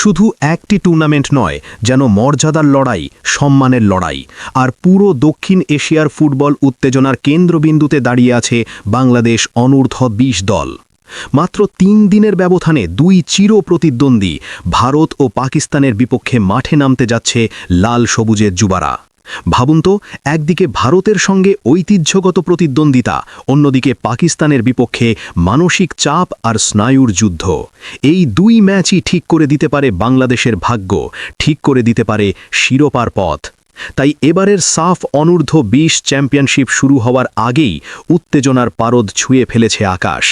শুধু একটি টুর্নামেন্ট নয়, যেন মর্যাদার লড়াই, সম্মানের লড়াই। আর পুরো দক্ষিণ এশিয়ার ফুটবল উত্তেজনার কেন্দ্রবিন্দুতে দাঁড়িয়ে আছে বাংলাদেশ অনূর্ধ্ব ২০ দল। মাত্র ৩ দিনের ব্যবধানে দুই চির প্রতিদ্বন্দ্বী ভারত ও পাকিস্তানের বিপক্ষে মাঠে নামতে যাচ্ছে লাল সবুজের যুবারা। ভাবুন তো, একদিকে ভারতের সঙ্গে ঐতিহ্যগত প্রতিদ্বন্দ্বিতা, অন্যদিকে পাকিস্তানের বিপক্ষে মানসিক চাপ আর স্নায়ুর যুদ্ধ। এই দুই ম্যাচই ঠিক করে দিতে পারে বাংলাদেশের ভাগ্য, ঠিক করে দিতে পারে শিরোপার পথ। তাই এবারের সাফ অনূর্ধ্ব ২০ চ্যাম্পিয়নশিপ শুরু হওয়ার আগেই উত্তেজনার পারদ ছুঁয়ে ফেলেছে আকাশ।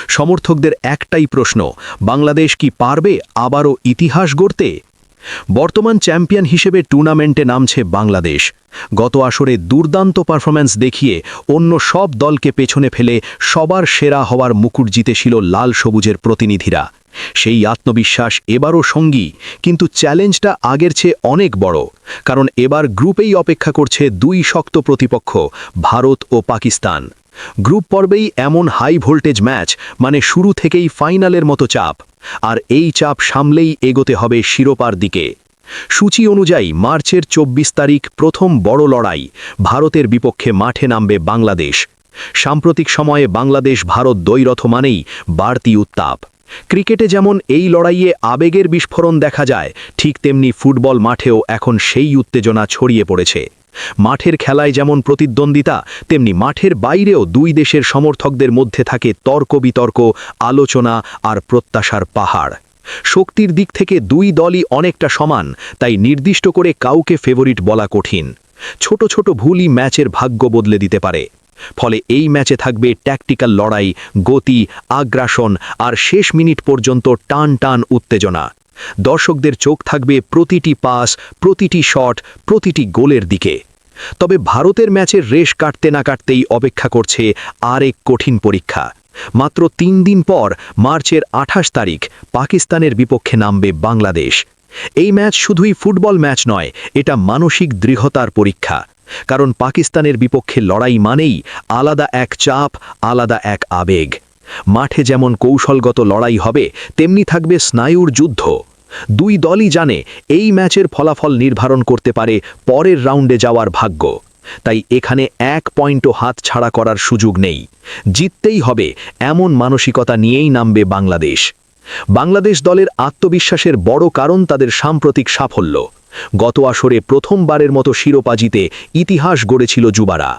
সমর্থকদের একটাই প্রশ্ন, বাংলাদেশ কি পারবে আবারও ইতিহাস গড়তে? বর্তমান চ্যাম্পিয়ন হিসেবে টুর্নামেন্টে নামছে বাংলাদেশ। গত আসরে দুর্দান্ত পারফরম্যান্স দেখিয়ে অন্য সব দলকে পেছনে ফেলে সবার সেরা হওয়ার মুকুট জিতেছিল লাল সবুজের প্রতিনিধিরা। সেই আত্মবিশ্বাস এবারও সঙ্গী, কিন্তু চ্যালেঞ্জটা আগের চেয়ে অনেক বড়। কারণ এবার গ্রুপেই অপেক্ষা করছে দুই শক্ত প্রতিপক্ষ, ভারত ও পাকিস্তান। গ্রুপ পর্বেই এমন হাই ভোল্টেজ ম্যাচ, মানে শুরু থেকেই ফাইনালের মতো চাপ। আর এই চাপ সামলেই এগোতে হবে শিরোপার দিকে। সূচি অনুযায়ী মার্চের ২৪ তারিখ প্রথম বড় লড়াই, ভারতের বিপক্ষে মাঠে নামবে বাংলাদেশ। সাম্প্রতিক সময়ে বাংলাদেশ ভারত দ্বৈরথ মানেই বাড়তি উত্তাপ। ক্রিকেটে যেমন এই লড়াইয়ে আবেগের বিস্ফোরণ দেখা যায়, ঠিক তেমনি ফুটবল মাঠেও এখন সেই উত্তেজনা ছড়িয়ে পড়েছে। মাঠের খেলায় যেমন প্রতিদ্বন্দ্বিতা, তেমনি মাঠের বাইরেও দুই দেশের সমর্থকদের মধ্যে থাকে তর্ক বিতর্ক, আলোচনা আর প্রত্যাশার পাহাড়। শক্তির দিক থেকে দুই দলই অনেকটা সমান, তাই নির্দিষ্ট করে কাউকে ফেভারিট বলা কঠিন। ছোট ছোট ভুলই ম্যাচের ভাগ্য বদলে দিতে পারে। ফলে এই ম্যাচে থাকবে ট্যাকটিক্যাল লড়াই, গতি, আগ্রাসন আর শেষ মিনিট পর্যন্ত টান টান উত্তেজনা। দর্শকদের চোখ থাকবে প্রতিটি পাস, প্রতিটি শট, প্রতিটি গোলের দিকে। তবে ভারতের ম্যাচের রেশ কাটতে না কাটতেই অপেক্ষা করছে আরেক কঠিন পরীক্ষা। মাত্র ৩ দিন পর মার্চের ২৮ তারিখ পাকিস্তানের বিপক্ষে নামবে বাংলাদেশ। এই ম্যাচ শুধুই ফুটবল ম্যাচ নয়, এটা মানসিক দৃঢ়তার পরীক্ষা। কারণ পাকিস্তানের বিপক্ষে লড়াই মানেই আলাদা এক চাপ, আলাদা এক আবেগ। মাঠে যেমন কৌশলগত লড়াই হবে, তেমনি থাকবে স্নায়ুর যুদ্ধ। দুই দলই জানে এই ম্যাচের ফলাফল নির্ধারণ করতে পারে পরের রাউন্ডে যাওয়ার ভাগ্য। তাই এখানে এক পয়েন্টও হাত ছাড়া করার সুযোগ নেই। জিততেই হবে, এমন মানসিকতা নিয়েই নামবে বাংলাদেশ। বাংলাদেশ দলের আত্মবিশ্বাসের বড় কারণ তাদের সাম্প্রতিক সাফল্য। গত আসরে প্রথমবারের মতো শিরোপা জিতে ইতিহাস গড়েছিল যুবারা।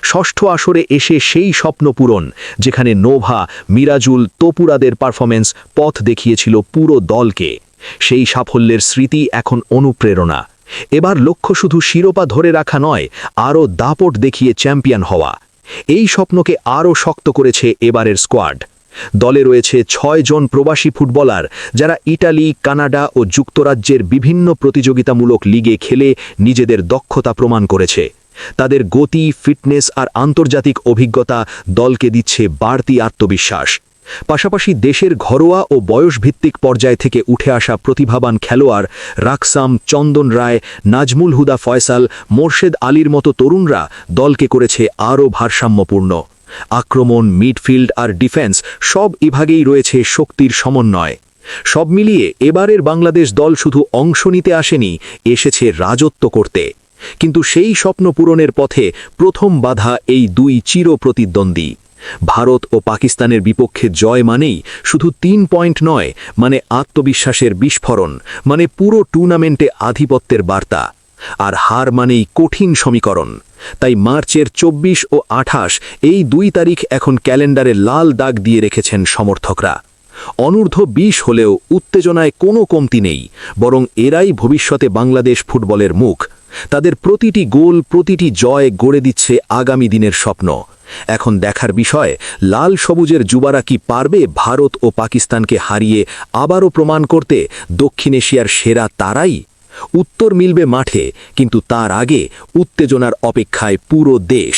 ষষ্ঠ আসরে এসে সেই স্বপ্ন পূরণ, যেখানে নোভা, মিরাজুল, তপুরাদের পারফরম্যান্স পথ দেখিয়েছিল পুরো দলকে। সেই সাফল্যের স্মৃতি এখন অনুপ্রেরণা। এবার লক্ষ্য শুধু শিরোপা ধরে রাখা নয়, আরও দাপট দেখিয়ে চ্যাম্পিয়ন হওয়া। এই স্বপ্নকে আরও শক্ত করেছে এবারের স্কোয়াড। দলে রয়েছে ৬ জন প্রবাসী ফুটবলার, যারা ইটালি, কানাডা ও যুক্তরাজ্যের বিভিন্ন প্রতিযোগিতামূলক লিগে খেলে নিজেদের দক্ষতা প্রমাণ করেছে। তাদের গতি, ফিটনেস আর আন্তর্জাতিক অভিজ্ঞতা দলকে দিচ্ছে বাড়তি আত্মবিশ্বাস। পাশাপাশি দেশের ঘরোয়া ও বয়সভিত্তিক পর্যায় থেকে উঠে আসা প্রতিভাবান খেলোয়াড় রাকসাম, চন্দন রায়, নাজমুল হুদা ফয়সাল, মোর্শেদ আলীর মতো তরুণরা দলকে করেছে আরও ভারসাম্যপূর্ণ। আক্রমণ, মিডফিল্ড আর ডিফেন্স সব বিভাগেই রয়েছে শক্তির সমন্বয়। সব মিলিয়ে এবারের বাংলাদেশ দল শুধু অংশ নিতে আসেনি, এসেছে রাজত্ব করতে। কিন্তু সেই স্বপ্ন পূরণের পথে প্রথম বাধা এই দুই চির প্রতিদ্বন্দ্বী। ভারত ও পাকিস্তানের বিপক্ষে জয় মানেই শুধু ৩ পয়েন্ট নয়, মানে আত্মবিশ্বাসের বিস্ফোরণ, মানে পুরো টুর্নামেন্টে আধিপত্যের বার্তা। আর হার মানেই কঠিন সমীকরণ। তাই মার্চের ২৪ ও ২৮ এই ২ তারিখ এখন ক্যালেন্ডারে লাল দাগ দিয়ে রেখেছেন সমর্থকরা। অনূর্ধ্ব ২০ হলেও উত্তেজনায় কোনো কমতি নেই, বরং এরাই ভবিষ্যতে বাংলাদেশ ফুটবলের মুখ। তাদের প্রতিটি গোল, প্রতিটি জয় গড়ে দিচ্ছে আগামী দিনের স্বপ্ন। এখন দেখার বিষয়, লাল সবুজের যুবারা কি পারবে ভারত ও পাকিস্তানকে হারিয়ে আবারও প্রমাণ করতে দক্ষিণ এশিয়ার সেরা তারাই? উত্তর মিলবে মাঠে, কিন্তু তার আগে উত্তেজনার অপেক্ষায় পুরো দেশ।